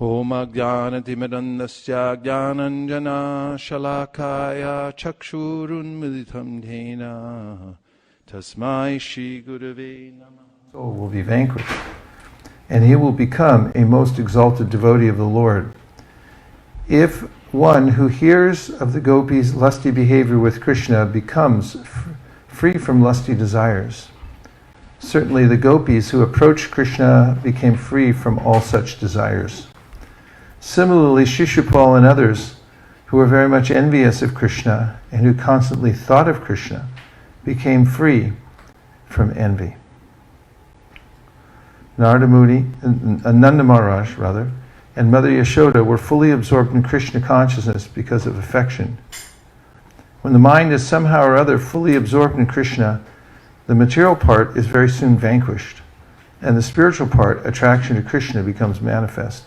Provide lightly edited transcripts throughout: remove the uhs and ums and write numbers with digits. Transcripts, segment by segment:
Om Ajnanatimidandasya Jnananjana Shalakaya Chakshurunmilitam Dhena Tasmai Shri Gurave Namah. Soul will be vanquished, and he will become a most exalted devotee of the Lord. If one who hears of the gopis' lusty behavior with Krishna becomes free from lusty desires, certainly the gopis who approached Krishna became free from all such desires. Similarly, Shishupal and others who were very much envious of Krishna and who constantly thought of Krishna became free from envy. Narada Muni, Nanda Maharaj rather, and Mother Yashoda were fully absorbed in Krishna consciousness because of affection. When the mind is somehow or other fully absorbed in Krishna, the material part is very soon vanquished, and the spiritual part, attraction to Krishna, becomes manifest.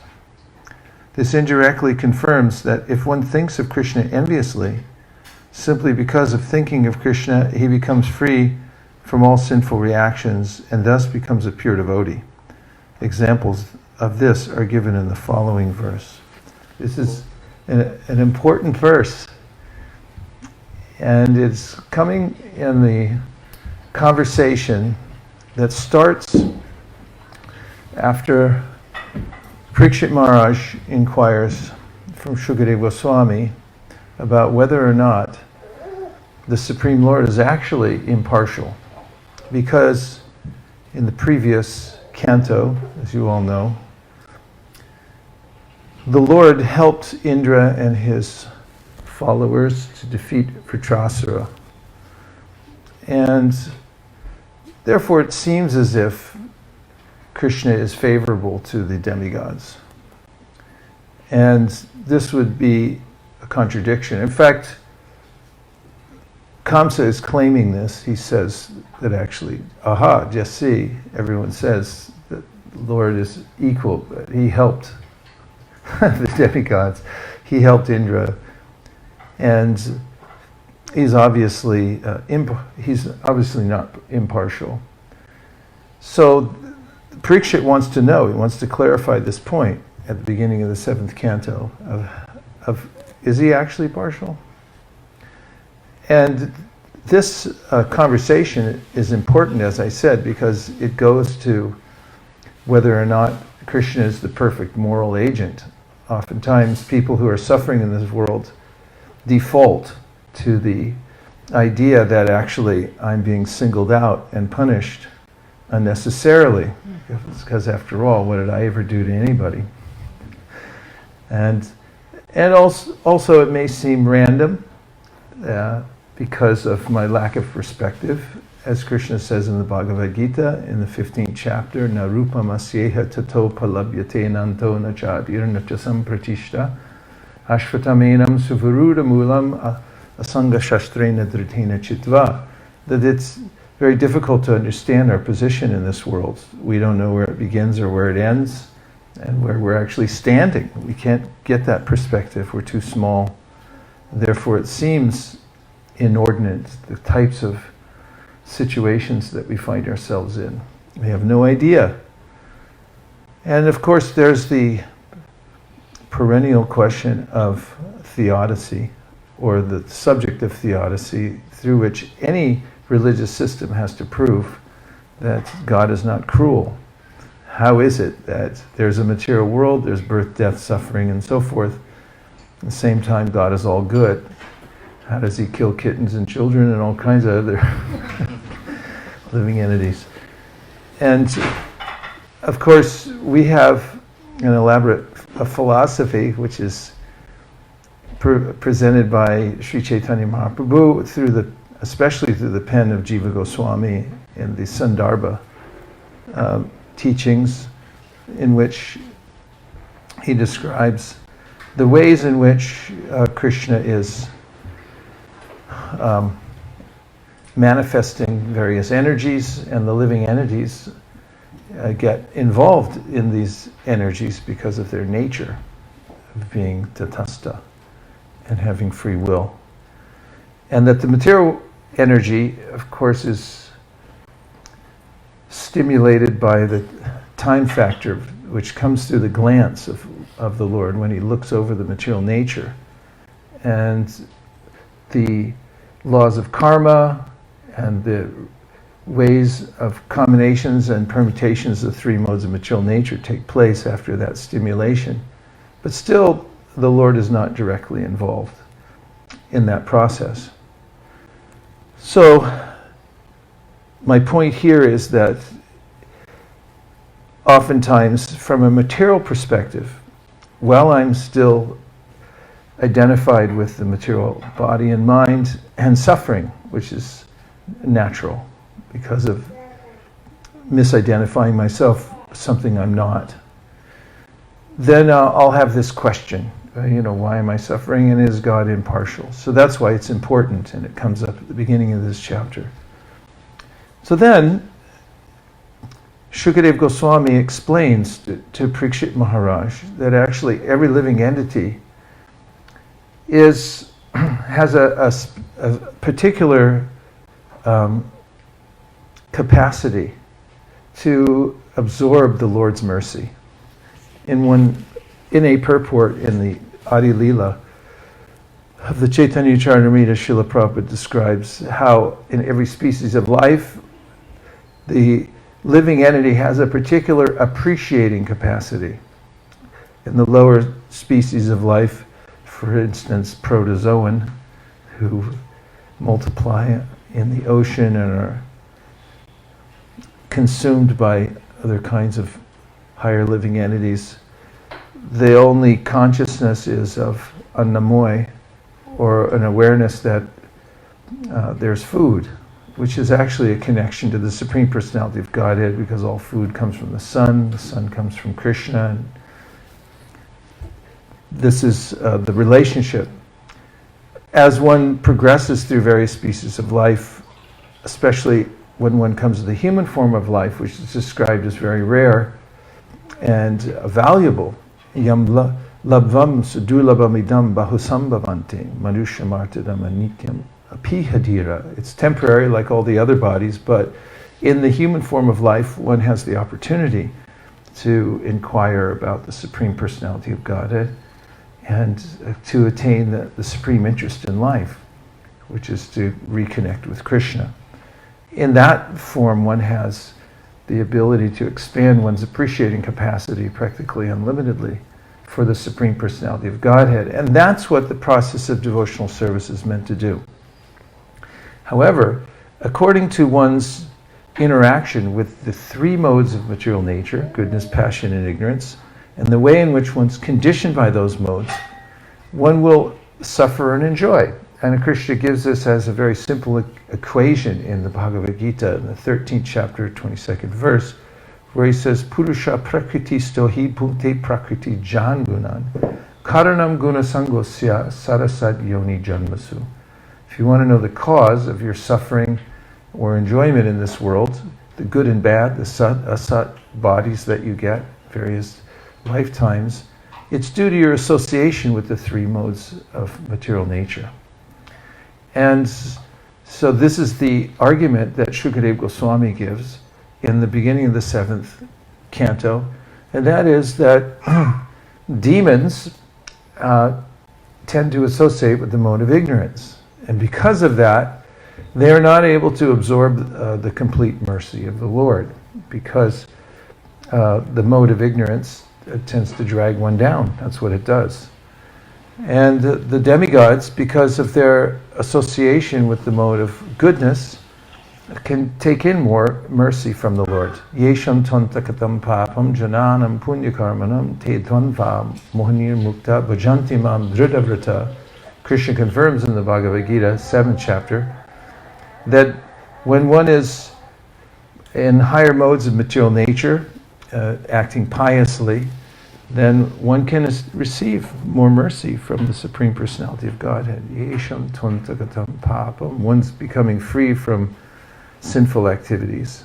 This indirectly confirms that if one thinks of Krishna enviously, simply because of thinking of Krishna, he becomes free from all sinful reactions and thus becomes a pure devotee. Examples of this are given in the following verse. This is an important verse, and it's coming in the conversation that starts after Parikshit Maharaj inquires from Shukadeva Goswami about whether or not the Supreme Lord is actually impartial, because in the previous canto, as you all know, the Lord helped Indra and his followers to defeat Vritrasura. And therefore it seems as if Krishna is favorable to the demigods. And this would be a contradiction. In fact, Kamsa is claiming this. He says that actually, just see, everyone says that the Lord is equal, but he helped the demigods. He helped Indra. And he's obviously not impartial. So Parikshit wants to know, he wants to clarify this point at the beginning of the 7th canto of is he actually partial? And this conversation is important, as I said, because it goes to whether or not Krishna is the perfect moral agent. Oftentimes people who are suffering in this world default to the idea that actually I'm being singled out and punished unnecessarily, because after all, what did I ever do to anybody? And also it may seem random because of my lack of perspective, as Krishna says in the Bhagavad Gita in the 15th chapter, na rupam asyeha tato palabhyate nanto na chadir na chasam pratishta ashvatamenam suvaruda mulam asanga shastrena dhritina chitva, that it's very difficult to understand our position in this world. We don't know where it begins or where it ends, and where we're actually standing. We can't get that perspective. We're too small. Therefore, it seems inordinate, the types of situations that we find ourselves in. We have no idea. And of course, there's the perennial question of theodicy, or the subject of theodicy, through which any religious system has to prove that God is not cruel. How is it that there's a material world, there's birth, death, suffering, and so forth? At the same time, God is all good. How does he kill kittens and children and all kinds of other living entities? And of course, we have an elaborate philosophy which is presented by Sri Chaitanya Mahaprabhu especially through the pen of Jiva Goswami in the Sandarbha teachings, in which he describes the ways in which Krishna is manifesting various energies, and the living entities get involved in these energies because of their nature of being tatastha and having free will. And that the material energy, of course, is stimulated by the time factor which comes through the glance of the Lord when he looks over the material nature. And the laws of karma and the ways of combinations and permutations of three modes of material nature take place after that stimulation. But still, the Lord is not directly involved in that process. So, my point here is that oftentimes, from a material perspective, while I'm still identified with the material body and mind and suffering, which is natural because of misidentifying myself as something I'm not, then I'll have this question, why am I suffering, and is God impartial? So that's why it's important, and it comes up at the beginning of this chapter. So then, Shukadeva Goswami explains to Parikshit Maharaj that actually every living entity has a particular capacity to absorb the Lord's mercy. In a purport in the Adi Leela of the Chaitanya Charitamrita, Srila Prabhupada describes how in every species of life the living entity has a particular appreciating capacity. In the lower species of life, for instance, protozoan, who multiply in the ocean and are consumed by other kinds of higher living entities, the only consciousness is of annamoy, or an awareness that there's food, which is actually a connection to the Supreme Personality of Godhead, because all food comes from the sun comes from Krishna, and this is the relationship. As one progresses through various species of life, especially when one comes to the human form of life, which is described as very rare and valuable, yam labvam sudulabamidam bahusambhavante manushamartadam anityam apihadira. It's temporary like all the other bodies, but in the human form of life, one has the opportunity to inquire about the Supreme Personality of Godhead and to attain the supreme interest in life, which is to reconnect with Krishna. In that form, one has the ability to expand one's appreciating capacity practically unlimitedly for the Supreme Personality of Godhead. And that's what the process of devotional service is meant to do. However, according to one's interaction with the three modes of material nature, goodness, passion, and ignorance, and the way in which one's conditioned by those modes, one will suffer and enjoy. And Krishna gives this as a very simple equation in the Bhagavad Gita, in the 13th chapter, 22nd verse, where he says, Purusha prakriti stohi bhute prakriti jan gunan, karanam guna sangosya sarasat yoni janmasu. If you want to know the cause of your suffering or enjoyment in this world, the good and bad, the sat, asat bodies that you get, various lifetimes, it's due to your association with the three modes of material nature. And so this is the argument that Shukadeva Goswami gives in the beginning of the 7th canto, and that is that demons tend to associate with the mode of ignorance. And because of that, they are not able to absorb the complete mercy of the Lord, because the mode of ignorance tends to drag one down. That's what it does. And the demigods, because of their association with the mode of goodness, can take in more mercy from the Lord. Yesham tontakatam papam jananam punyakarmanam te dvanva mohanir mukta bhajanti mam dhridavrata. Krishna confirms in the Bhagavad Gita, 7th chapter, that when one is in higher modes of material nature, acting piously, then one can receive more mercy from the Supreme Personality of Godhead. Yesham tontakatam papam. One's becoming free from sinful activities,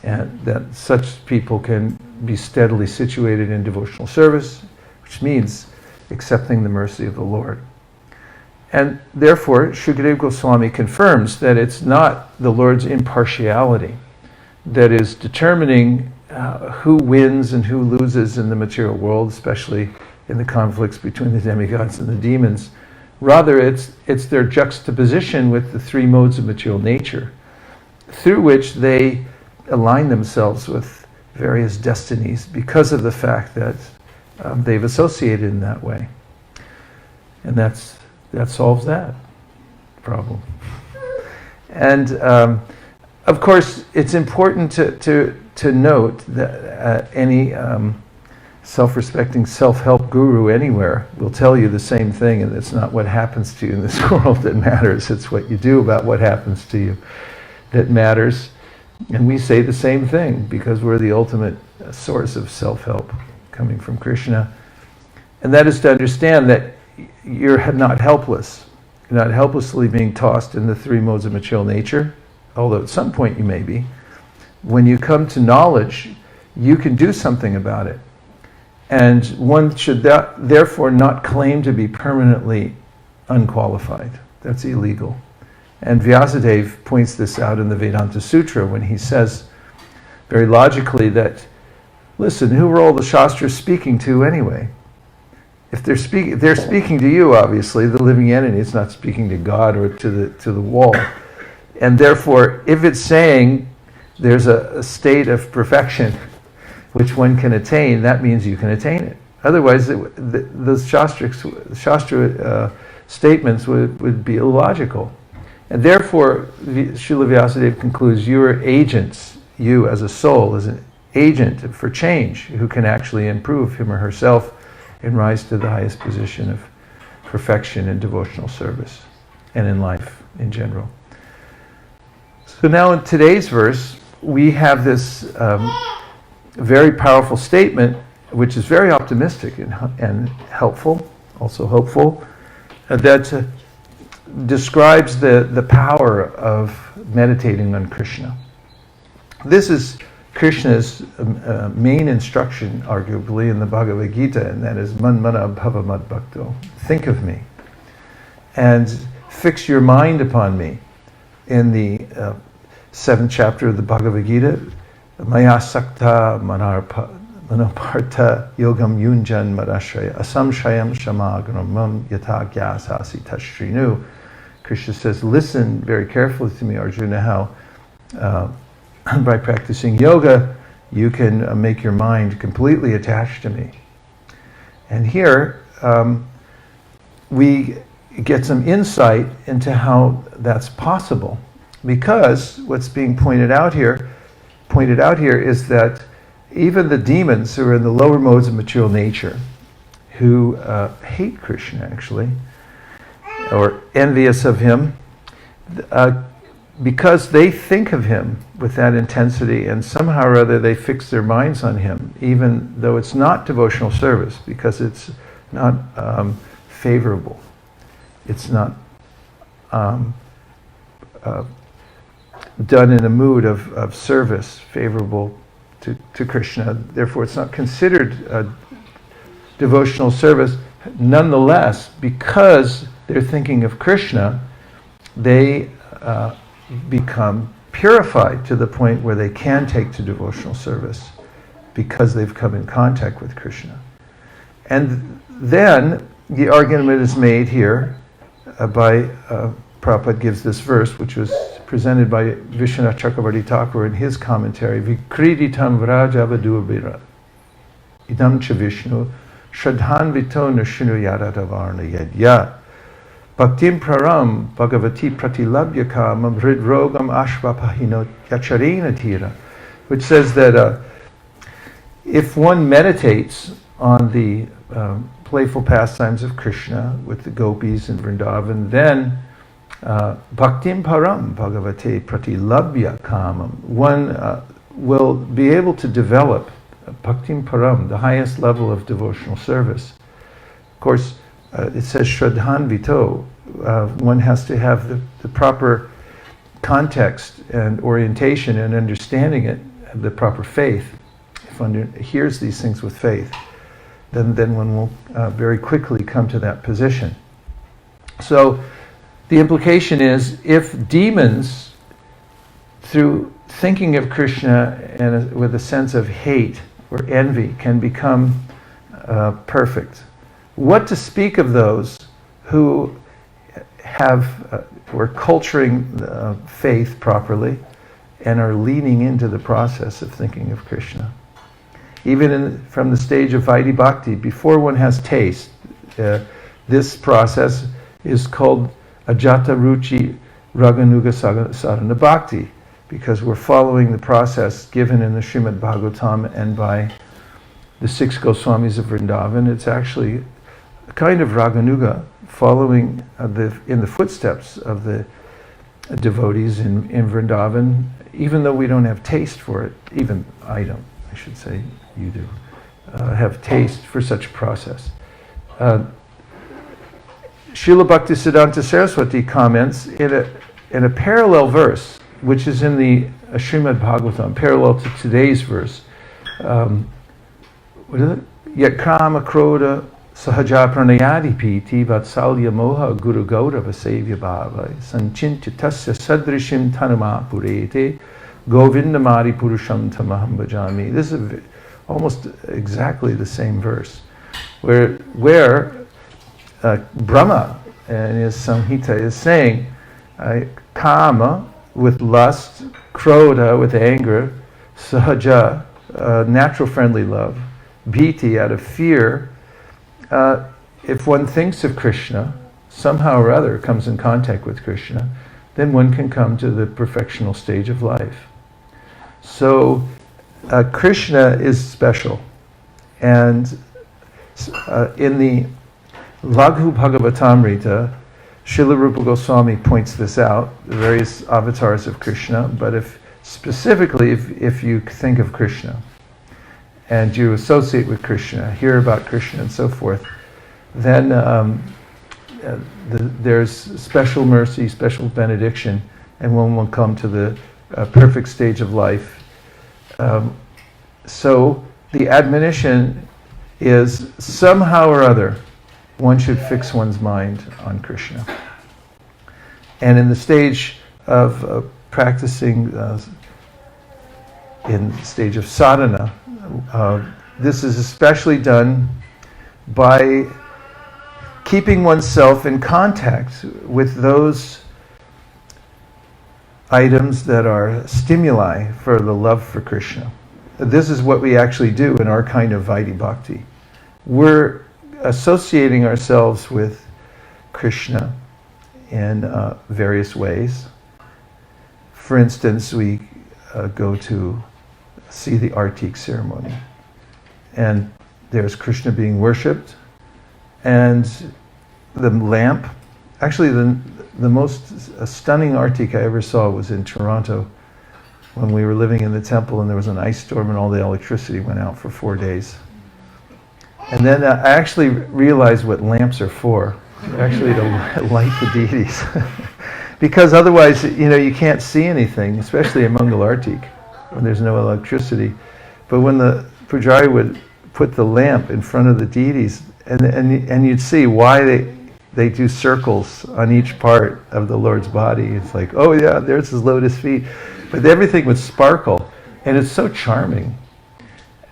and that such people can be steadily situated in devotional service, which means accepting the mercy of the Lord. And therefore, Shukadeva Goswami confirms that it's not the Lord's impartiality that is determining who wins and who loses in the material world, especially in the conflicts between the demigods and the demons. Rather, it's their juxtaposition with the three modes of material nature, through which they align themselves with various destinies because of the fact that they've associated in that way. And that solves that problem. And of course, it's important to note that any self-respecting self-help guru anywhere will tell you the same thing, and it's not what happens to you in this world that matters, it's what you do about what happens to you that matters. And we say the same thing because we're the ultimate source of self-help coming from Krishna. And that is to understand that you're not helpless. You're not helplessly being tossed in the three modes of material nature, although at some point you may be. When you come to knowledge, you can do something about it. And one should therefore not claim to be permanently unqualified. That's illegal. And Vyasadeva points this out in the Vedanta Sutra when he says very logically that, listen, who are all the Shastras speaking to anyway? If they're speaking to you, obviously, the living entity. It's not speaking to God or to the wall. And therefore, if it's saying there's a state of perfection which one can attain, that means you can attain it. Otherwise, those Shastra statements would be illogical. And therefore, Srila Vyasadeva concludes, you are agents, you as a soul, as an agent for change, who can actually improve him or herself and rise to the highest position of perfection in devotional service and in life in general. So now in today's verse, we have this very powerful statement, which is very optimistic and helpful, also hopeful, that describes the power of meditating on Krishna. This is Krishna's main instruction, arguably, in the Bhagavad Gita, and that is Manmana Bhava Mad Bhakto. Think of me and fix your mind upon me. In the 7th chapter of the Bhagavad Gita, Maya Sakta Manopartha Yogam Yunjan Madashraya Asamshayam Shamagramam Yata Gyasasi Tashrinu. Krishna says, listen very carefully to me, Arjuna, how by practicing yoga, you can make your mind completely attached to me. And here, we get some insight into how that's possible. Because what's being pointed out here is that even the demons who are in the lower modes of material nature, who hate Krishna actually, or envious of him, because they think of him with that intensity, and somehow or other they fix their minds on him, even though it's not devotional service, because it's not favorable. It's not done in a mood of service favorable to Krishna. Therefore, it's not considered devotional service. Nonetheless, because they're thinking of Krishna, they become purified to the point where they can take to devotional service because they've come in contact with Krishna. And then the argument is made here by Prabhupada gives this verse, which was presented by Vishwanath Chakravarti Thakur in his commentary, Vikriditam Vrajavadurvira idam cha Vishnu shradhanvito nashinu yadadavarna yadya bhaktim praram bhagavati pratilabhyaka mamridrogam ashvapahino yacharina tira, which says that if one meditates on the playful pastimes of Krishna with the gopis in Vrindavan, then bhaktim param bhagavate pratilabhya kamam, one will be able to develop bhaktim param, the highest level of devotional service. Of course, it says shradhanvito, one has to have the proper context and orientation and understanding it, the proper faith. If one hears these things with faith, then one will very quickly come to that position. So the implication is, if demons, through thinking of Krishna with a sense of hate or envy can become perfect. What to speak of those who were culturing faith properly and are leaning into the process of thinking of Krishna? Even from the stage of Vaidhi Bhakti, before one has taste, this process is called Ajata Ruchi Raganuga Sadhana Bhakti, because we're following the process given in the Srimad Bhagavatam and by the 6 Goswamis of Vrindavan. It's actually a kind of Raganuga, following in the footsteps of the devotees in Vrindavan, even though we don't have taste for it. Even I don't, I should say, you do, have taste for such a process. Srila Bhaktisiddhanta Saraswati comments in a parallel verse, which is in the Srimad Bhagavatam, parallel to today's verse. What is it? Yat kama kroda sahaja pranayadi piti vatsalya moha guru gaurava sevya bhava sanchintya tasya sadrishim tanuma purete govindamari purusham tamaham bhajami. This is almost exactly the same verse, where Brahma in his Samhita is saying kama with lust, krodha with anger, sahaja, natural friendly love, bhiti out of fear. If one thinks of Krishna, somehow or other comes in contact with Krishna, then one can come to the perfectional stage of life. So Krishna is special. And in the Laghu Bhagavatamrita, Srila Rupa Goswami points this out, the various avatars of Krishna, but if you think of Krishna and you associate with Krishna, hear about Krishna and so forth, then there's special mercy, special benediction, and one will come to the perfect stage of life. So the admonition is somehow or other one should fix one's mind on Krishna. And in the stage of practicing, in the stage of sadhana, this is especially done by keeping oneself in contact with those items that are stimuli for the love for Krishna. This is what we actually do in our kind of Vaidhi Bhakti. We're associating ourselves with Krishna in various ways. For instance, we go to see the Artik ceremony, and there's Krishna being worshipped, and the lamp. Actually, the most stunning Artik I ever saw was in Toronto, when we were living in the temple and there was an ice storm and all the electricity went out for 4 days. And then I actually realized what lamps are for, actually to light the deities. Because otherwise, you can't see anything, especially in Mangal Artik, when there's no electricity. But when the Pujari would put the lamp in front of the deities, and you'd see why they do circles on each part of the Lord's body. It's like, oh yeah, there's his lotus feet. But everything would sparkle, and it's so charming.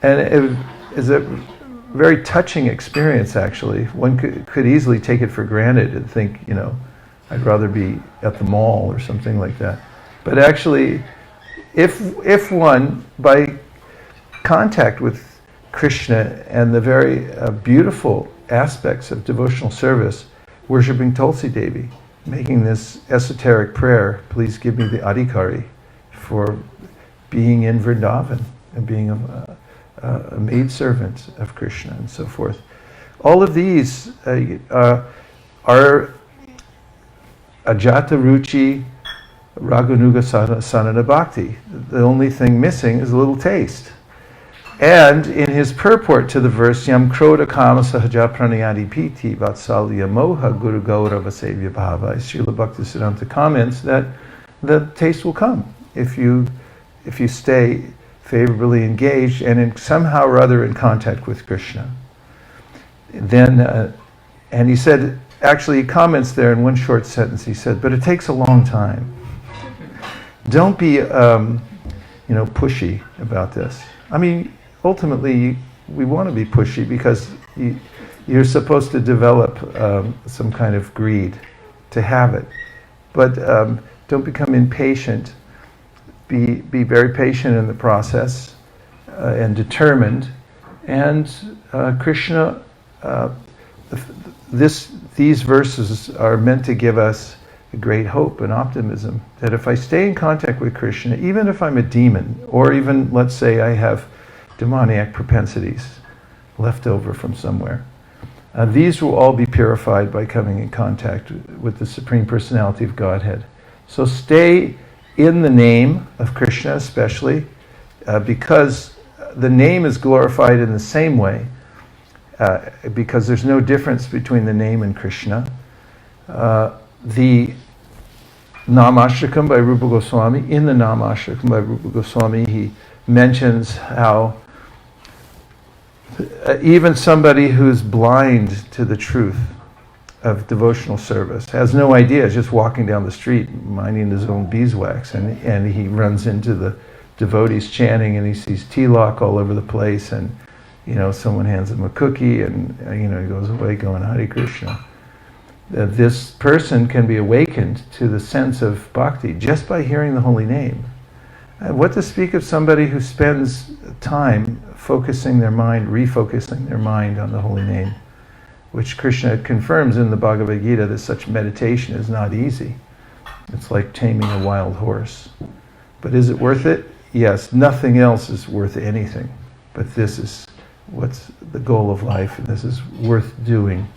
And it is a very touching experience, actually. One could easily take it for granted and think, I'd rather be at the mall or something like that. But actually, if one, by contact with Krishna and the very beautiful aspects of devotional service, worshipping Tulsi Devi, making this esoteric prayer, please give me the adhikari for being in Vrindavan and being a maidservant of Krishna and so forth. All of these are Ajata Ruchi Raganuga Sanana Bhakti. The only thing missing is a little taste. And in his purport to the verse, Yam Kroda Kama Sahaja Pranayadi Piti Vatsalya Moha Guru Gaurava Sevya Bhava, Srila Bhaktisiddhanta comments that the taste will come if you stay favorably engaged and somehow or other in contact with Krishna. Then, and he said, actually he comments there in one short sentence, he said, but it takes a long time. Don't be pushy about this. I mean, ultimately, we want to be pushy because you're supposed to develop some kind of greed to have it. But don't become impatient. Be very patient in the process and determined. And Krishna, these verses are meant to give us a great hope and optimism that if I stay in contact with Krishna, even if I'm a demon, or even, let's say, I have demoniac propensities left over from somewhere, these will all be purified by coming in contact with the Supreme Personality of Godhead. So stay in the name of Krishna, especially, because the name is glorified in the same way, because there's no difference between the name and Krishna. The Namashtakam by Rupa Goswami, in the Namashtakam by Rupa Goswami, he mentions how even somebody who's blind to the truth of devotional service, has no idea, is just walking down the street minding his own beeswax, and he runs into the devotees chanting, and he sees tilak all over the place, and someone hands him a cookie, and he goes away going Hare Krishna. This person can be awakened to the sense of bhakti just by hearing the holy name. What to speak of somebody who spends time focusing their mind, refocusing their mind on the holy name, which Krishna confirms in the Bhagavad Gita that such meditation is not easy. It's like taming a wild horse. But is it worth it? Yes, nothing else is worth anything. But this is what's the goal of life, and this is worth doing.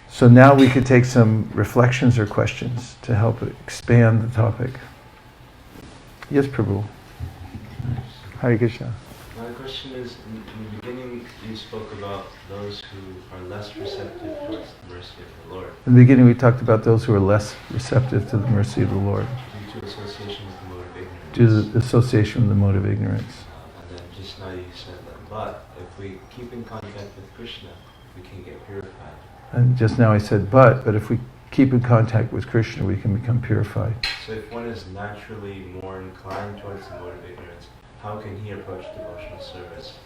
So now we could take some reflections or questions to help expand the topic. Yes, Prabhu. Hare Krishna. My question is, in the beginning you spoke about those who are less receptive towards the mercy of the Lord. In the beginning we talked about those who are less receptive to the mercy of the Lord. Due to association with the mode of ignorance. Due to the association with the mode of ignorance. And then just now you said that, but if we keep in contact with Krishna, we can get purified. And just now I said, but if we keep in contact with Krishna, we can become purified. So if one is naturally more inclined towards the mode of ignorance, how can he approach devotional service?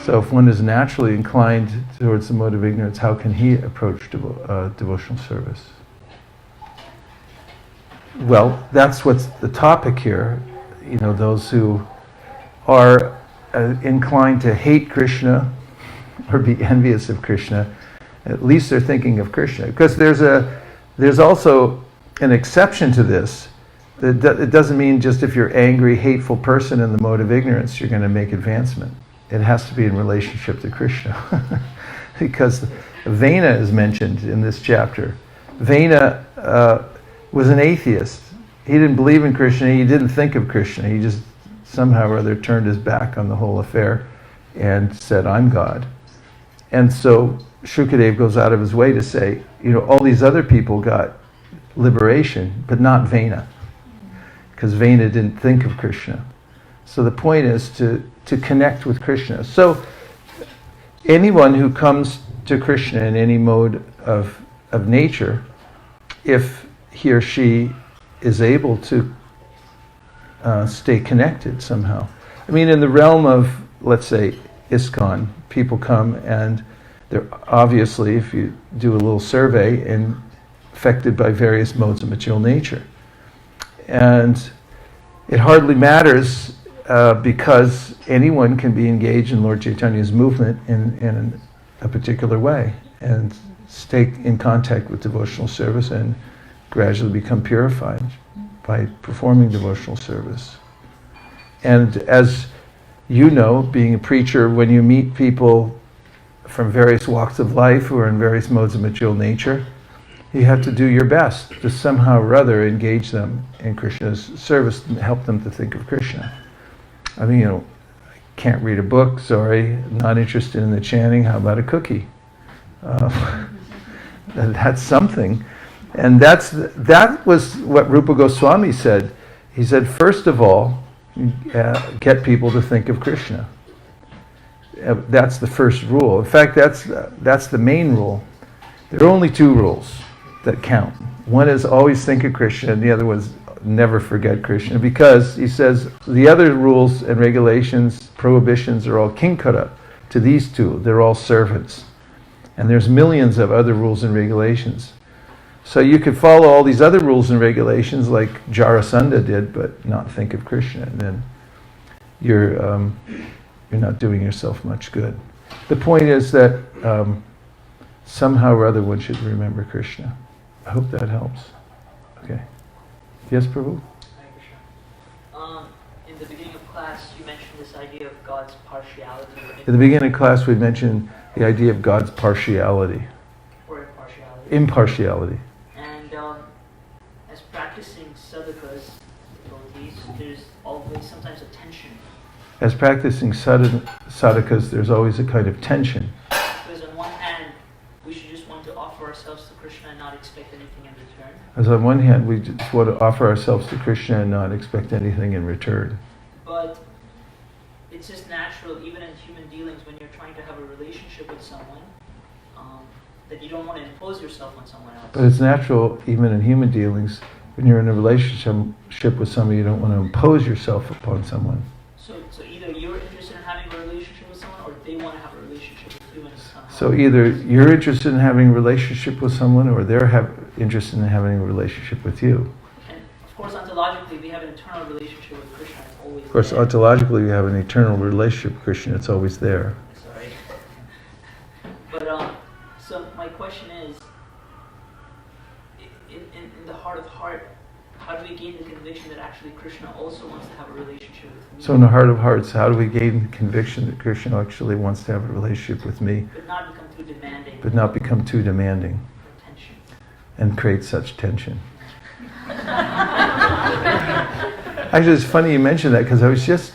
So if one is naturally inclined towards the mode of ignorance, how can he approach devotional service? Well, that's what's the topic here. Those who are inclined to hate Krishna or be envious of Krishna, at least they're thinking of Krishna. Because there's also an exception to this. It doesn't mean just if you're angry, hateful person in the mode of ignorance, you're going to make advancement. It has to be in relationship to Krishna. Because Vaina is mentioned in this chapter. Vaina was an atheist. He didn't believe in Krishna, he didn't think of Krishna. He just somehow or other turned his back on the whole affair and said, I'm God. And so Shukadev goes out of his way to say, all these other people got liberation, but not Vaina. Because Vaina didn't think of Krishna. So the point is to connect with Krishna. So anyone who comes to Krishna in any mode of nature, if he or she is able to stay connected somehow. I mean, in the realm of, let's say, ISKCON, people come and they're obviously, if you do a little survey, affected by various modes of material nature. And it hardly matters because anyone can be engaged in Lord Chaitanya's movement in a particular way and stay in contact with devotional service and gradually become purified by performing devotional service. And as you know, being a preacher, when you meet people from various walks of life who are in various modes of material nature, you have to do your best to somehow or other engage them in Krishna's service and help them to think of Krishna. I mean, I can't read a book, sorry, not interested in the chanting, how about a cookie? That's something. And that was what Rupa Goswami said. He said, first of all, get people to think of Krishna. That's the first rule. In fact, that's the main rule. There are only two rules that count. One is always think of Krishna, and the other was never forget Krishna, because he says the other rules and regulations, prohibitions are all kinkara to these two. They're all servants. And there's millions of other rules and regulations. So you could follow all these other rules and regulations like Jarasandha did, but not think of Krishna. And then you're not doing yourself much good. The point is that somehow or other one should remember Krishna. I hope that helps. Okay. Yes, Prabhu? Hare Krishna. In the beginning of class, you mentioned this idea of God's partiality. At the beginning of class, we mentioned the idea of God's partiality. Or impartiality. Impartiality. And as practicing sadhakas, devotees, there's always sometimes a tension. As practicing sadhakas, there's always a kind of tension. Because on one hand, we should just want to offer ourselves to Krishna and not expect anything in return. As on one hand, we just want to offer ourselves to Krishna and not expect anything in return. But it's just natural, even in human dealings, when you're trying to have a relationship with someone, that you don't want to impose yourself on someone else. But it's natural, even in human dealings, when you're in a relationship with somebody, you don't want to impose yourself upon someone. So either you're interested in having a relationship with someone, or they want to have a relationship with you. So either you're interested in having a relationship with someone, or they're interested in having a relationship with you. And of course, ontologically, we have an eternal relationship with Krishna. It's always Of course, there. ontologically, we have an eternal relationship with Krishna. It's always there. Sorry. But so my question is, in the heart of heart, how do we gain the conviction that actually Krishna also wants to have a relationship with me? So in the heart of hearts, how do we gain the conviction that Krishna actually wants to have a relationship with me, But not become too demanding. but not become too demanding Tension. and create such tension? Actually, it's funny you mentioned that, because I was just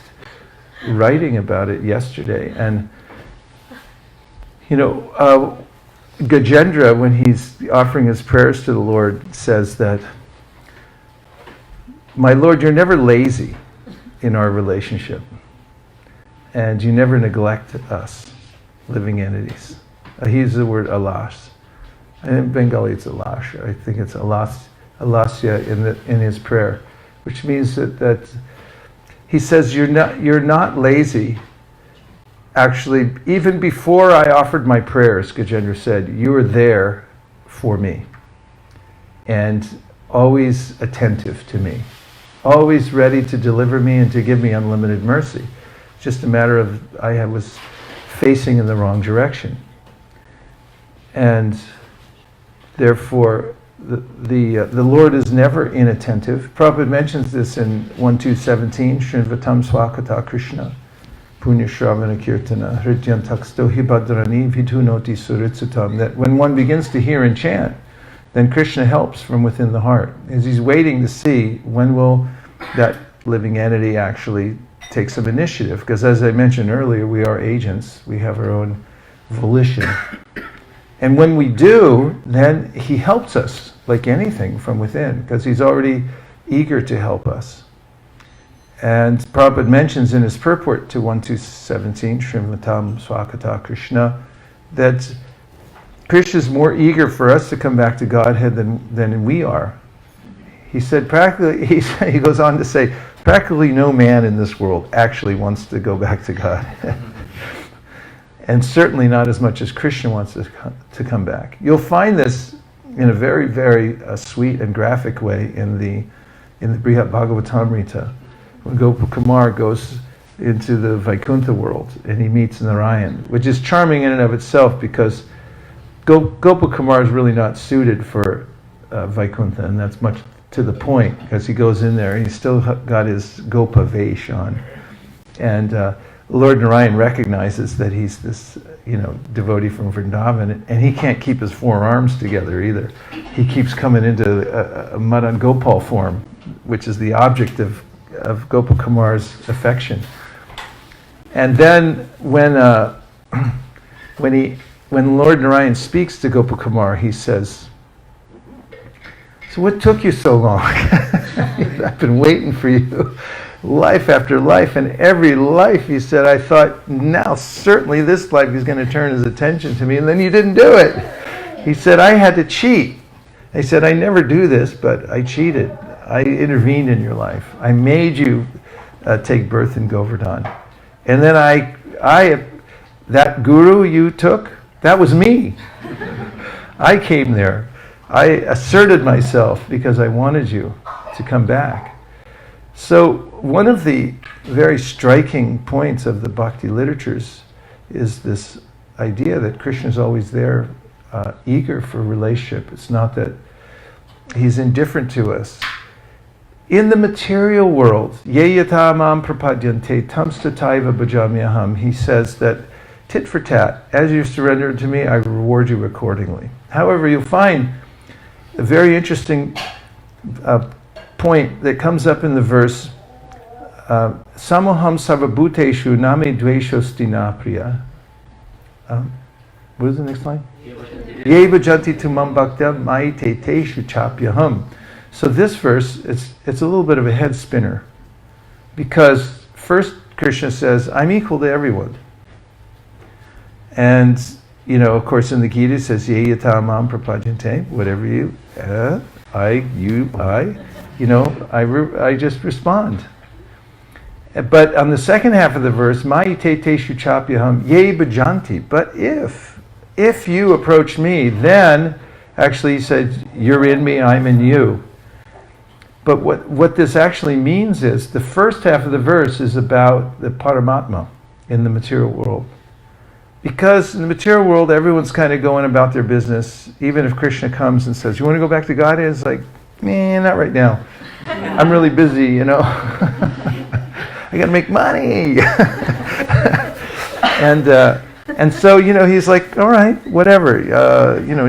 writing about it yesterday, and Gajendra, when he's offering his prayers to the Lord, says that, "My Lord, you're never lazy in our relationship, and you never neglect us, living entities." He uses the word alas. In Bengali it's alash. I think it's alasya in his prayer, which means that he says you're not lazy. Actually, even before I offered my prayers, Gajendra said, you were there for me and always attentive to me, always ready to deliver me and to give me unlimited mercy. It's just a matter of I was facing in the wrong direction. And therefore, the Lord is never inattentive. Prabhupada mentions this in 1.2.17, Srinvatam Swakata Krishna, Punya Shravana Kirtana, Hridyantaksto Hibadrani Vidhunoti Suritsutam, that when one begins to hear and chant, then Krishna helps from within the heart. As he's waiting to see when will that living entity actually take some initiative. Because as I mentioned earlier, we are agents. We have our own volition. And when we do, then he helps us, like anything, from within, because he's already eager to help us. And Prabhupada mentions in his purport to 1.2.17, Srimvatam Swakata Krishna, that Krishna is more eager for us to come back to Godhead than we are. He said practically, he goes on to say, practically no man in this world actually wants to go back to God. And certainly not as much as Krishna wants to come back. You'll find this in a very, very sweet and graphic way in the Brihat Bhagavatamrita. When Gopakumar goes into the Vaikuntha world and he meets Narayan, which is charming in and of itself, because Gopakumar is really not suited for Vaikuntha, and that's much to the point, because he goes in there and he's still got his Gopa Vesh on. And Lord Narayan recognizes that he's this, devotee from Vrindavan, and he can't keep his four arms together either. He keeps coming into a Madan Gopal form, which is the object of Gopakumar's affection. And then when Lord Narayan speaks to Gopakumar, he says, "So what took you so long? I've been waiting for you life after life, and every life," he said, "I thought, now certainly this life he's going to turn his attention to me, and then you didn't do it." He said, "I had to cheat." He said, "I never do this, but I cheated." I intervened in your life. I made you take birth in Govardhan. And then that guru you took, that was me. I came there. I asserted myself because I wanted you to come back. So one of the very striking points of the bhakti literatures is this idea that Krishna is always there, eager for relationship. It's not that he's indifferent to us. In the material world, ye yata mam prapadyante tamstataiva bhajamyaham, he says that tit for tat, as you surrender to me, I reward you accordingly. However, you'll find a very interesting point that comes up in the verse, samoham sarvabhuteshu name dveshosti priya. What is the next line? Ye bhajanti tumam bhakta maite teshu chapyaham. So this verse, it's a little bit of a head spinner, because first Krishna says, I'm equal to everyone. And, of course in the Gita it says, Ye yata mam prapadyante, whatever you, I just respond. But on the second half of the verse, maite teshu chapyaham, ye bhajanti, but if you approach me, then, actually he said, you're in me, I'm in you. But what this actually means is, the first half of the verse is about the Paramatma in the material world. Because in the material world, everyone's kind of going about their business. Even if Krishna comes and says, you want to go back to Godhead? It's like, not right now. I'm really busy, I got to make money. And so, he's like, all right, whatever,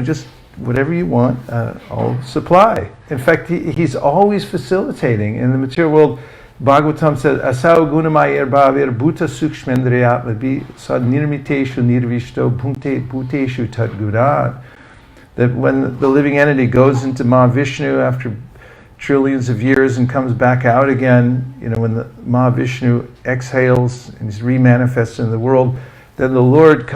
just whatever you want, I'll supply. In fact, he's always facilitating. In the material world, Bhagavatam says, Asau gunamaya bhavir bhuta sukshmendriyatmabi sad nirmiteshu nirvishto bhunte bhuteshu tadguran. That when the living entity goes into Mahavishnu after trillions of years and comes back out again, when the Mahavishnu exhales and is remanifested in the world, then the Lord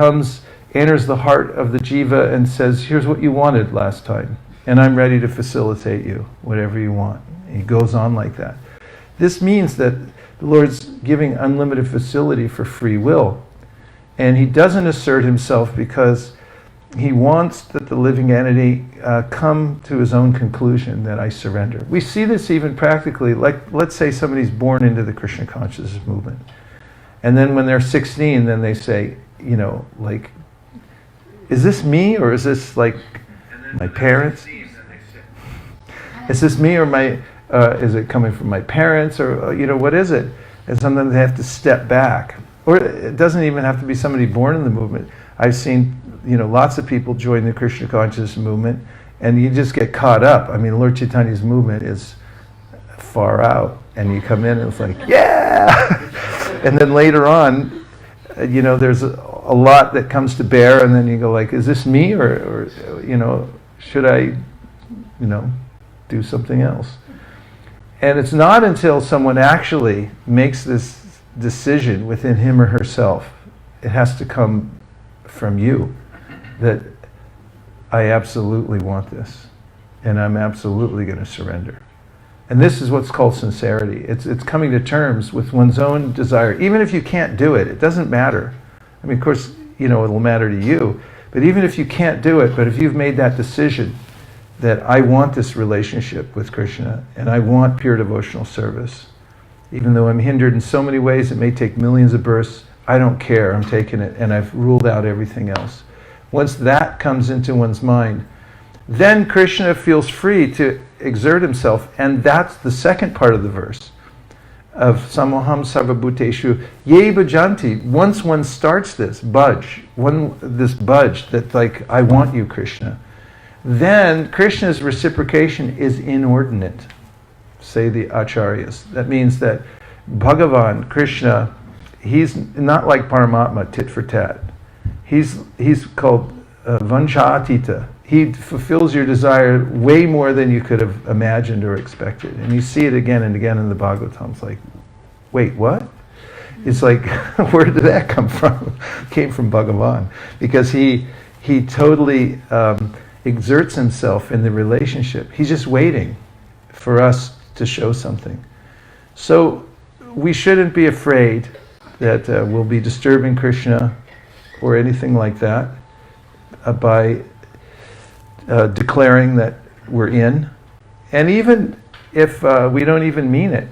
enters the heart of the jiva and says, here's what you wanted last time, and I'm ready to facilitate you, whatever you want. And he goes on like that. This means that the Lord's giving unlimited facility for free will. And he doesn't assert himself because he wants that the living entity come to his own conclusion that I surrender. We see this even practically, like let's say somebody's born into the Krishna consciousness movement. And then when they're 16, then they say, is this me, or is this like my parents? Is this me, or is it coming from my parents, or what is it? And sometimes they have to step back. Or it doesn't even have to be somebody born in the movement. I've seen lots of people join the Krishna consciousness movement, and you just get caught up. I mean, Lord Chaitanya's movement is far out, and you come in and it's like, yeah! And then later on, there's a lot that comes to bear, and then you go like, is this me, or should I, do something else? And it's not until someone actually makes this decision within him or herself, it has to come from you, that I absolutely want this, and I'm absolutely going to surrender. And this is what's called sincerity. It's coming to terms with one's own desire. Even if you can't do it, it doesn't matter. I mean, of course, it'll matter to you. But even if you can't do it, but if you've made that decision that I want this relationship with Krishna, and I want pure devotional service, even though I'm hindered in so many ways, it may take millions of births, I don't care, I'm taking it, and I've ruled out everything else. Once that comes into one's mind, then Krishna feels free to exert himself, and that's the second part of the verse of Samoham Sarvabhuteshu Ye Bhajanti. Once one starts this budge that like, I want you, Krishna, then Krishna's reciprocation is inordinate, say the acharyas. That means that Bhagavan, Krishna, he's not like Paramatma, tit for tat. He's called Vanchaatita. He fulfills your desire way more than you could have imagined or expected. And you see it again and again in the Bhagavatam. It's like, wait, what? It's like, where did that come from? It came from Bhagavan. Because he totally exerts himself in the relationship. He's just waiting for us to show something. So we shouldn't be afraid that we'll be disturbing Krishna or anything like that by declaring that we're in. And even if we don't even mean it,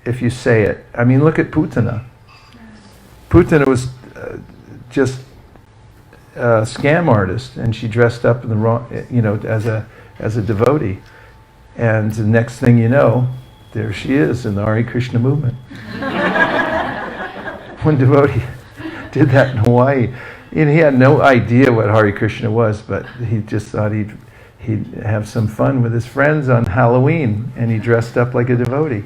if you say it. I mean, look at Putana. Putana was just a scam artist, and she dressed up in the wrong, as a devotee. And the next thing you know, there she is in the Hare Krishna movement. One devotee did that in Hawaii. And he had no idea what Hare Krishna was, but he just thought he'd have some fun with his friends on Halloween, and he dressed up like a devotee.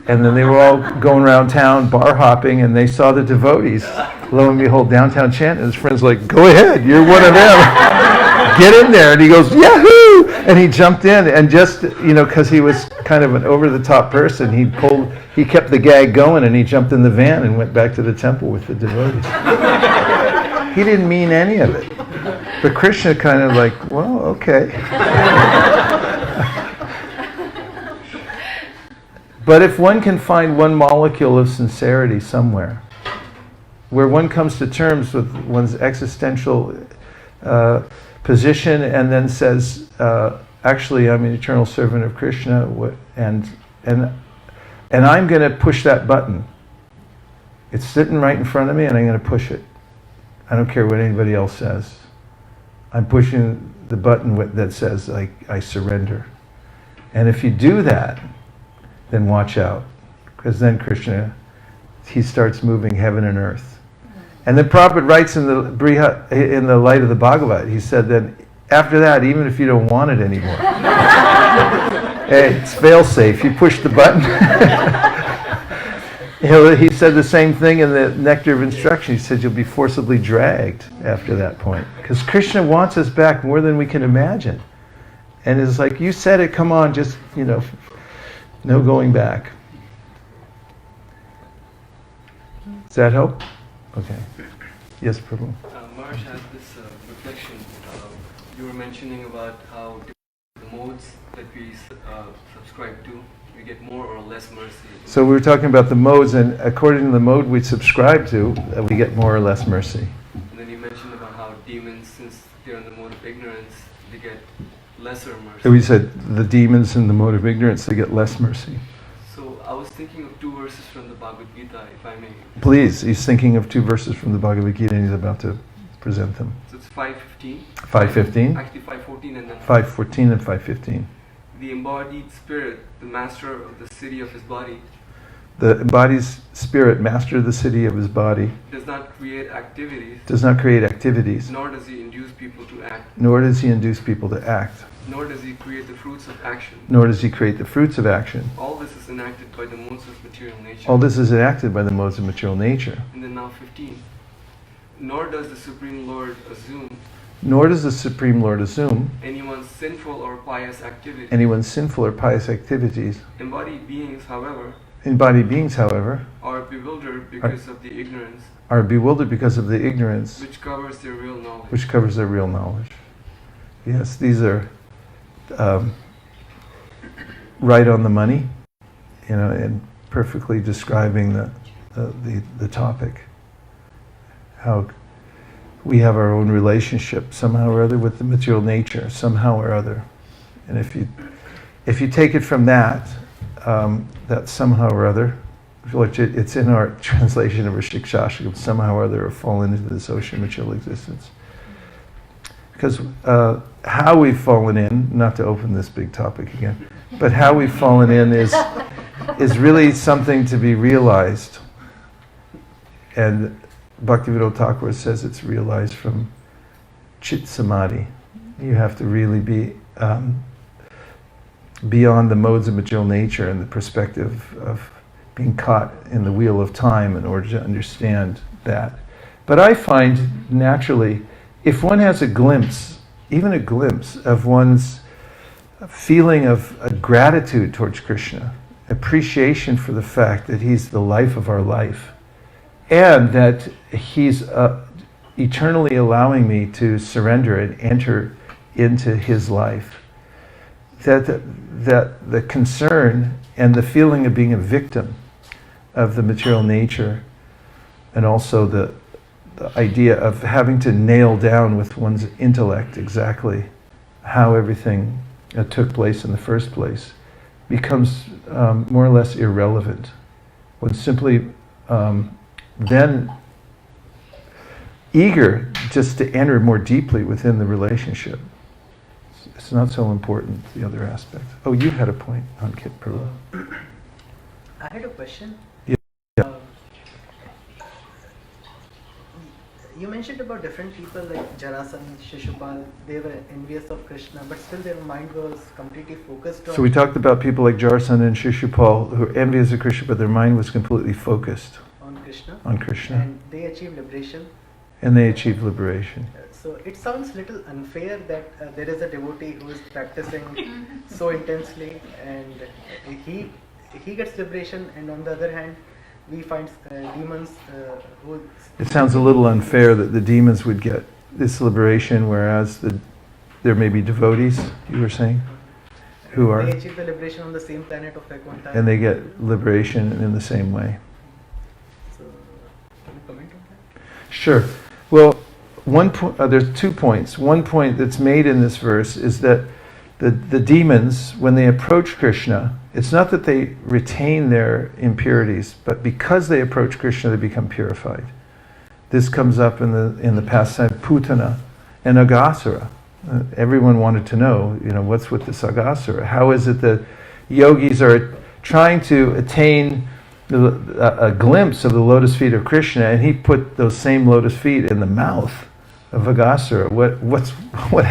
And then they were all going around town, bar hopping, and they saw the devotees. Lo and behold, downtown chanting. And his friend's like, "Go ahead, you're one of them. Get in there." And he goes, "Yahoo!" And he jumped in, and just, because he was kind of an over-the-top person, he kept the gag going, and he jumped in the van and went back to the temple with the devotees. He didn't mean any of it. But Krishna kind of like, well, okay. But if one can find one molecule of sincerity somewhere, where one comes to terms with one's existential position and then says, actually, I'm an eternal servant of Krishna, and I'm going to push that button. It's sitting right in front of me, and I'm going to push it. I don't care what anybody else says. I'm pushing the button that says, I surrender. And if you do that, then watch out. Because then Krishna, he starts moving heaven and earth. And then Prabhupada writes in the light of the Bhagavad, he said that after that, even if you don't want it anymore, it's fail-safe. You push the button. He said the same thing in the Nectar of Instruction. He said you'll be forcibly dragged after that point. Because Krishna wants us back more than we can imagine. And it's like, you said it, come on, just, no going back. Does that help? Okay. Yes, Prabhu. Maharaj has this reflection. You were mentioning about how the modes that we subscribe to, we get more or less mercy. So we were talking about the modes, and according to the mode we subscribe to, we get more or less mercy. And then you mentioned about how demons, since they're in the mode of ignorance, they get lesser mercy. So we said the demons in the mode of ignorance, they get less mercy. So I was thinking of two verses from the Bhagavad Gita, if I may. Please, he's thinking of two verses from the Bhagavad Gita, and he's about to present them. So it's 5:15. 5:15? Actually 5:14 and then 5:14 and 5:15. The embodied spirit, the master of the city of his body, The embodied spirit, master of the city of his body, does not create activities, nor does he induce people to act, nor does he induce people to act, nor does he create the fruits of action. nor does he create the fruits of action. All this is enacted by the modes of material nature. All this is enacted by the modes of material nature. And then now 15. Nor does the Supreme Lord assume Nor does the Supreme Lord assume anyone's sinful or pious activity. anyone's sinful or pious activities. Embodied beings, however, Are bewildered because of the ignorance bewildered because of the ignorance which covers their real knowledge. which covers their real knowledge. Yes, these are right on the money, and perfectly describing the topic. How we have our own relationship somehow or other with the material nature, somehow or other. And if you take it from that somehow or other, which it's in our translation of our Shikshashtakam, somehow or other have fallen into this ocean of material existence. Because how we've fallen in, not to open this big topic again, but how we've fallen in is really something to be realized. And Bhaktivinoda Thakur says it's realized from Chit Samadhi. You have to really be beyond the modes of material nature and the perspective of being caught in the wheel of time in order to understand that. But I find naturally, if one has a glimpse, even a glimpse of one's feeling of gratitude towards Krishna, appreciation for the fact that he's the life of our life, and that he's eternally allowing me to surrender and enter into his life, that the concern and the feeling of being a victim of the material nature, and also the idea of having to nail down with one's intellect exactly how everything took place in the first place, becomes more or less irrelevant. One simply then eager just to enter more deeply within the relationship. It's not so important, the other aspect. Oh, you had a point on Kit Peru. I had a question. Yeah. You mentioned about different people like Jarasandha, Shishupal. They were envious of Krishna, but still their mind was completely focused on. So we talked about people like Jarasandha and Shishupal who were envious of Krishna, but their mind was completely focused on Krishna. on Krishna. And they achieved liberation. And they achieved liberation. So it sounds little unfair that there is a devotee who is practicing so intensely, and he gets liberation, and on the other hand, we find demons who. It sounds a little unfair that the demons would get this liberation, whereas there may be devotees, you were saying, who are. They achieve the liberation on the same planet of Vaikuntha. And they get liberation in the same way. So, can you comment on that? Sure. Well, there's 2 points. One point that's made in this verse is that the demons, when they approach Krishna, it's not that they retain their impurities, but because they approach Krishna, they become purified. This comes up in the pastime Putana and Aghasura. Everyone wanted to know, what's with this Aghasura? How is it that yogis are trying to attain a glimpse of the lotus feet of Krishna, and he put those same lotus feet in the mouth of Aghasura? What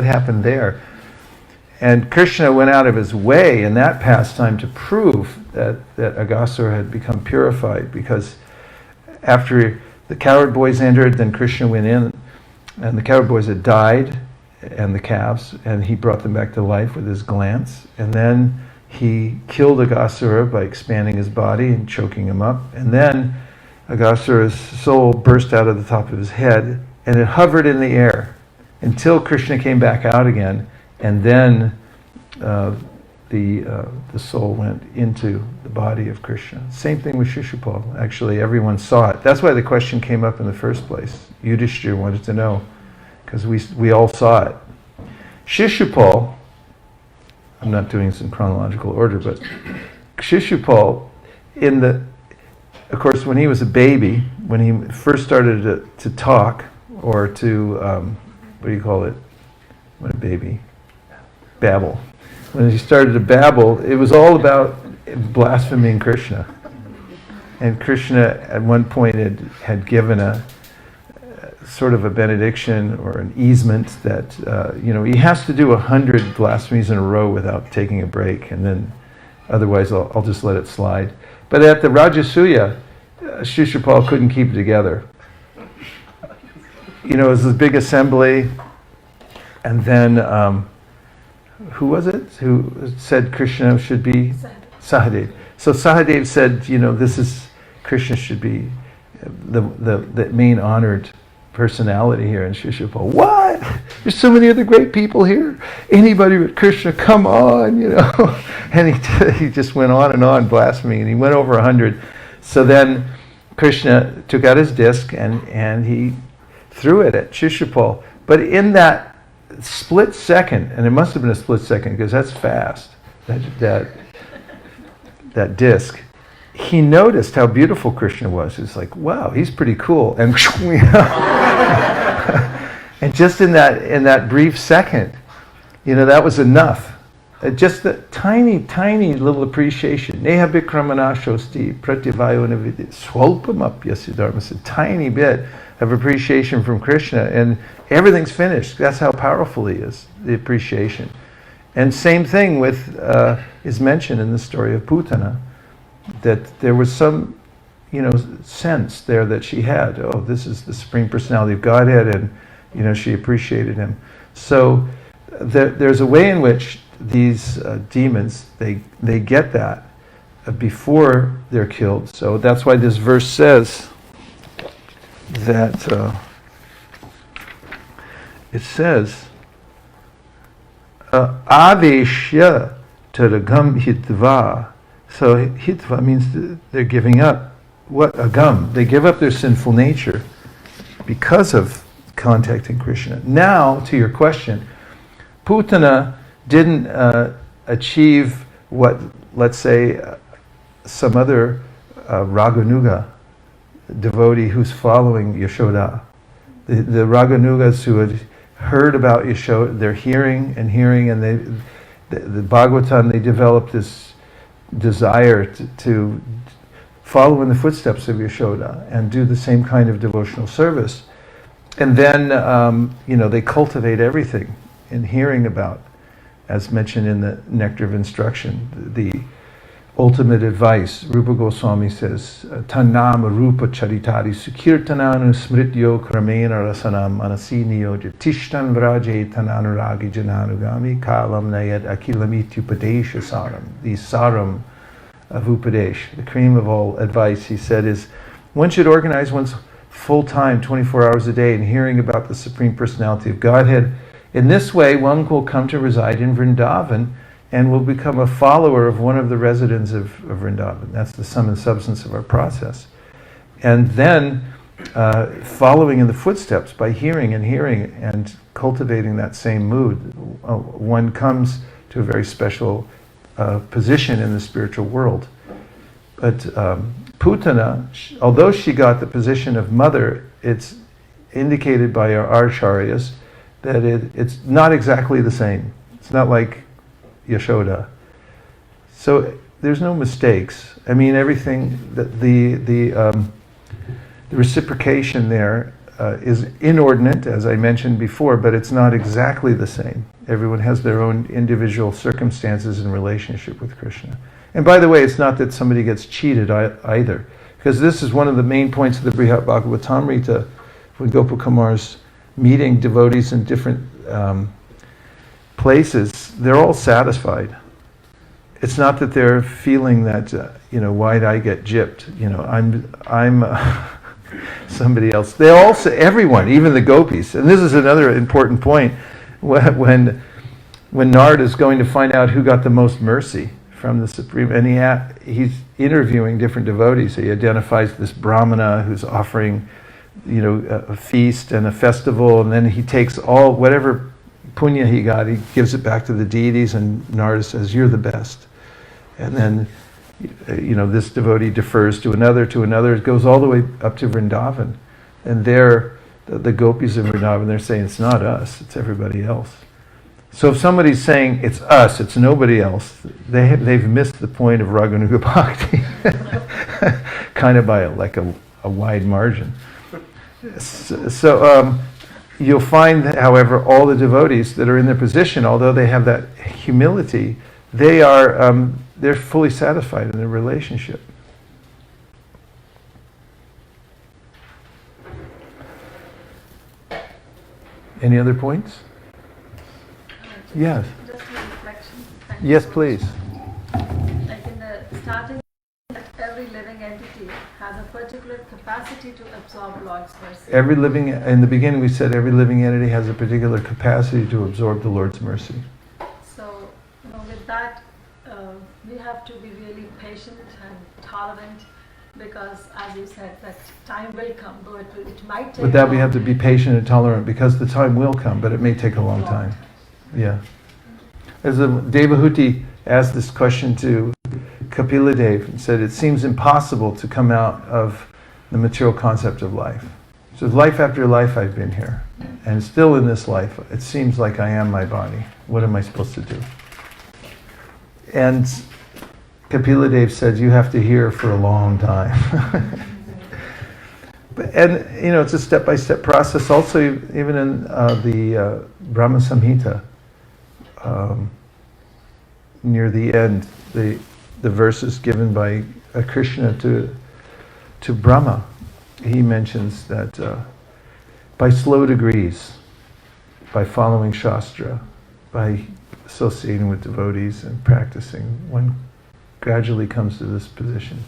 happened there? And Krishna went out of his way in that pastime to prove that Aghasura had become purified, because after the cowherd boys entered, then Krishna went in, and the cowherd boys had died, and the calves, and he brought them back to life with his glance, and then he killed Aghasura by expanding his body and choking him up, and then Aghasura's soul burst out of the top of his head, and it hovered in the air until Krishna came back out again, and then the soul went into the body of Krishna. Same thing with Shishupal. Actually, everyone saw it. That's why the question came up in the first place. Yudhishthira wanted to know, because we all saw it. Shishupal, I'm not doing this in chronological order, but Shishupal, of course, when he was a baby, when he first started to talk, or to, what do you call it? When a baby? Babble. When he started to babble, it was all about blaspheming Krishna. And Krishna at one point had given a sort of a benediction or an easement that, he has to do 100 blasphemies in a row without taking a break, and then otherwise I'll just let it slide. But at the Rajasuya, Shishupal couldn't keep it together. It was a big assembly, and then who was it who said Krishna should be? Sahadev. So Sahadev said, Krishna should be the main honored personality here in Shishupal. What? There's so many other great people here. Anybody but Krishna, come on, And he just went on and on blaspheming, and he went over 100. So then Krishna took out his disc and he threw it at Shishupal. But in that split second, and it must have been a split second because that's fast, that disc, he noticed how beautiful Krishna was. It's like, wow, he's pretty cool. And and just in that brief second, that was enough. Just the tiny, tiny little appreciation. Neha bikramanashosti pratyavayona swalpamapyasya dharma. A tiny bit of appreciation from Krishna, and everything's finished. That's how powerful he is, the appreciation. And same thing is mentioned in the story of Putana, that there was some, sense there that she had. Oh, this is the Supreme Personality of Godhead, and she appreciated him. So there's a way in which these demons they get that before they're killed. So that's why this verse says that it says Aveshya taragam hitva. So hitva means they're giving up. What agam? They give up their sinful nature because of contacting Krishna. Now, to your question, Putana didn't achieve what, let's say, some other Raganuga devotee who's following Yashoda. The Raganugas who had heard about Yashoda, they're hearing, and the Bhagavatam, they developed this desire to follow in the footsteps of Yashoda and do the same kind of devotional service. And then, they cultivate everything in hearing about, as mentioned in the Nectar of Instruction, the ultimate advice. Rupa Goswami says, Tanam Rupa Charitari Sukirtananu Smrityo Kramena Rasanam Manasiniyo Tishtan Vraje Tananuragi Jananugami Kalam Nayad Akilamityupadesha Saram. The Saram of Upadesh, the cream of all advice, he said, is one should organize one's full time, 24 hours a day, in hearing about the Supreme Personality of Godhead. In this way, one will come to reside in Vrindavan and will become a follower of one of the residents of Vrindavan. That's the sum and substance of our process. And then, following in the footsteps by hearing and cultivating that same mood, one comes to a very special position in the spiritual world. But Putana, although she got the position of mother, it's indicated by our acharyas that it's not exactly the same. It's not like Yashoda. So there's no mistakes. I mean, everything, the reciprocation there is inordinate, as I mentioned before, but it's not exactly the same. Everyone has their own individual circumstances in relationship with Krishna. And by the way, it's not that somebody gets cheated either, because this is one of the main points of the Brihat Bhagavatamrita, when Gopakumar's meeting devotees in different places, they're all satisfied. It's not that they're feeling that, why'd I get gypped? I'm somebody else. They all say, everyone, even the gopis. And this is another important point. When Narada is going to find out who got the most mercy from the Supreme, and he's interviewing different devotees. He identifies this Brahmana who's offering, a feast and a festival, and then he takes whatever punya he got, he gives it back to the deities, and Narada says, "You're the best." And then, this devotee defers to another, it goes all the way up to Vrindavan. And there, the gopis in Vrindavan, they're saying, it's not us, it's everybody else. So if somebody's saying, it's us, it's nobody else, they've missed the point of Raganuga Bhakti, kind of by a wide margin. So you'll find that, however, all the devotees that are in their position, although they have that humility, they're fully satisfied in their relationship. Any other points? Yes. Just a reflection. Yes, please. Like in the starting, every living entity has a particular capacity to absorb Lord's mercy. In the beginning we said every living entity has a particular capacity to absorb the Lord's mercy. So, with that, we have to be really patient and tolerant, because, as you said, that time will come, though it might take. With that, we have to be patient and tolerant, because the time will come, but it may take a long time. Yeah. As Devahuti asked this question to Kapila Dev and said, it seems impossible to come out of the material concept of life. So life after life I've been here, and still in this life it seems like I am my body. What am I supposed to do? And Kapila Dev said, you have to hear for a long time. It's a step-by-step process. Also, even in the Brahma Samhita, near the end, the verses given by Krishna to Brahma, he mentions that by slow degrees, by following Shastra, by associating with devotees and practicing, one gradually comes to this position.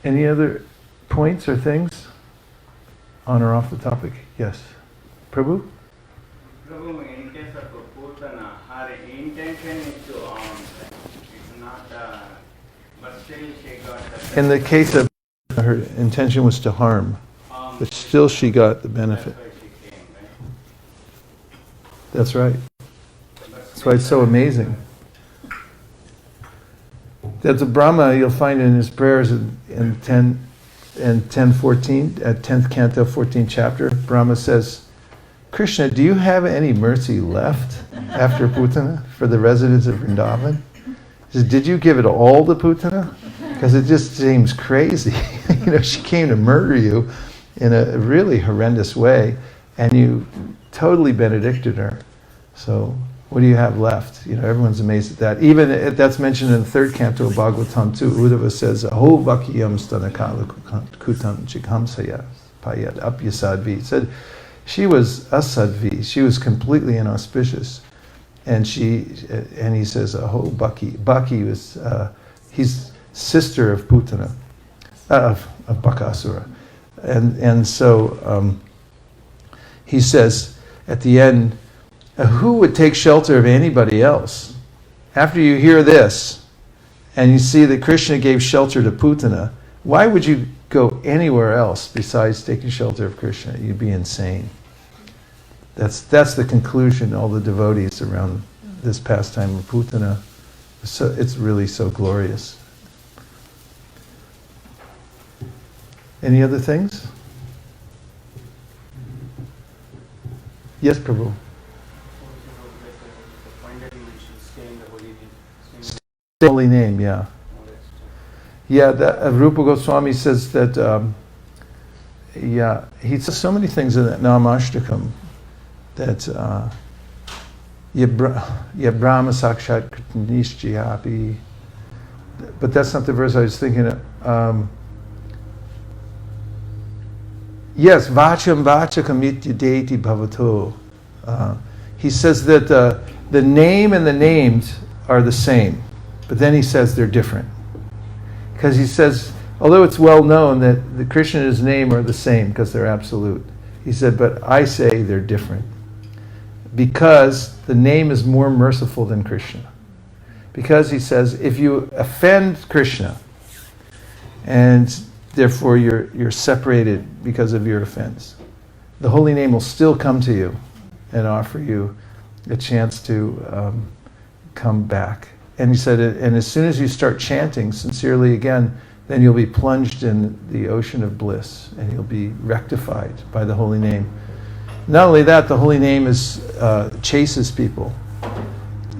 Any other points or things on or off the topic? Yes. Prabhu? Prabhu, in case of Putana, her intention is to it's not, but still she got the. In the case of her intention was to harm, but still she got the benefit. That's why she came, right? That's right. That's why it's so amazing. That's a Brahma you'll find in his prayers in 10:14 at 10th canto 14th chapter. Brahma says, Krishna, do you have any mercy left after Putana for the residents of Vrindavan? He says, did you give it all to Putana? Because it just seems crazy. She came to murder you in a really horrendous way, and you totally benedicted her. So what do you have left? Everyone's amazed at that. Even that's mentioned in the third canto of Bhagavatam too. Uddhava says, Aho vakiyam stanakala kutam chikhamsaya payat apyasadvi. He said she was asadvi. She was completely inauspicious. And he says, Aho Baki. Baki was, he's sister of Putana, of Bakasura. And so he says at the end, who would take shelter of anybody else? After you hear this, and you see that Krishna gave shelter to Putana, why would you go anywhere else besides taking shelter of Krishna? You'd be insane. That's the conclusion, all the devotees around this pastime of Putana. So it's really so glorious. Any other things? Yes, Prabhu. Holy name, yeah. Yeah, Rupa Goswami says that, he says so many things in that Namashtakam that Brahma Sakshat Nishchayapi, but that's not the verse I was thinking of. Yes, Vacham Vachakam Ityadeti Bhavato. He says that the name and the named are the same, but then he says they're different. Because he says, although it's well known that the Krishna and his name are the same because they're absolute, he said, but I say they're different. Because the name is more merciful than Krishna. Because he says, if you offend Krishna, and therefore you're separated because of your offense, the holy name will still come to you and offer you a chance to come back. And he said, and as soon as you start chanting sincerely again, then you'll be plunged in the ocean of bliss, and you'll be rectified by the holy name. Not only that, the holy name chases people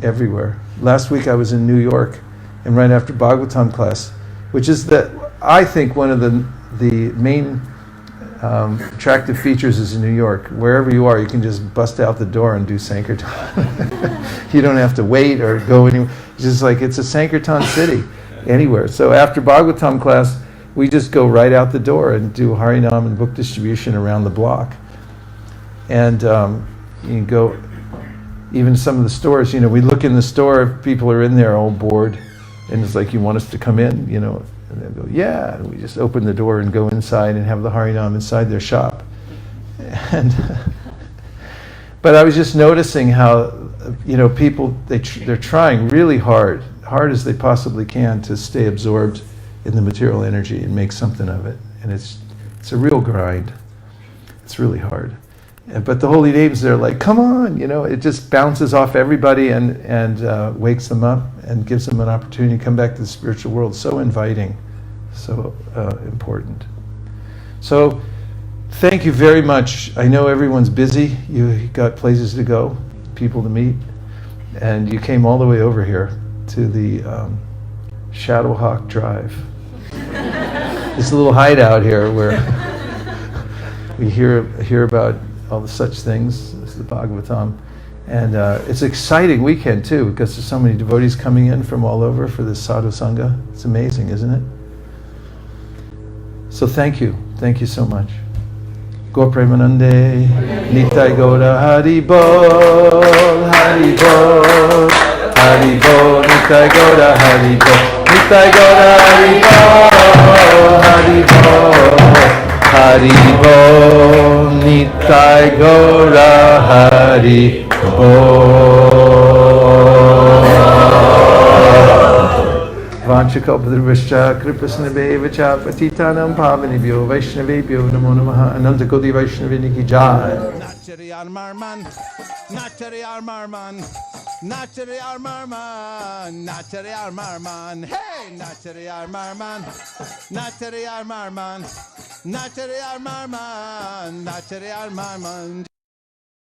everywhere. Last week I was in New York, and right after Bhagavatam class, which is I think one of the main attractive features is in New York. Wherever you are, you can just bust out the door and do Sankirtan. You don't have to wait or go anywhere. It's just like it's a Sankirtan city anywhere. So after Bhagavatam class, we just go right out the door and do Harinam and book distribution around the block. And you can go, even some of the stores, we look in the store, if people are in there all bored, and it's like, you want us to come in, and they'll go, yeah, and we just open the door and go inside and have the Harinam inside their shop. And but I was just noticing how, people, they're trying really hard as they possibly can to stay absorbed in the material energy and make something of it. And it's a real grind. It's really hard. But the holy names, they're like, come on, it just bounces off everybody and wakes them up and gives them an opportunity to come back to the spiritual world. So inviting, so important. So thank you very much. I know everyone's busy. You got places to go, people to meet, and you came all the way over here to the Shadowhawk Drive. It's a little hideout here where we hear about all the such things. This is the Bhagavatam. And it's an exciting weekend too, because there's so many devotees coming in from all over for this sadhu sangha. It's amazing, isn't it? So thank you so much. Gaur Premanande, Nitai Gaura Hari Bol, Hari Bol, Hari Bol, Nitai Gaura Hari Bol, Nitai Gaura Hari Bol, Hari Bol. Hari Bol, Nitai Gaura Hari Bol. Vanchakalpadrivascha Kripasnabhevacha Patitanam Pavanibhyo Vaishnavebhyo Namo Namaha Ananta Koti Vaishnavini ki jai. Nachari Armarman, Nachari Armarman, Nachari Armarman, Nachari Armarman, hey, Nachari Armarman, Nachari Armarman, Nachari Armarman, Nachari Armarman.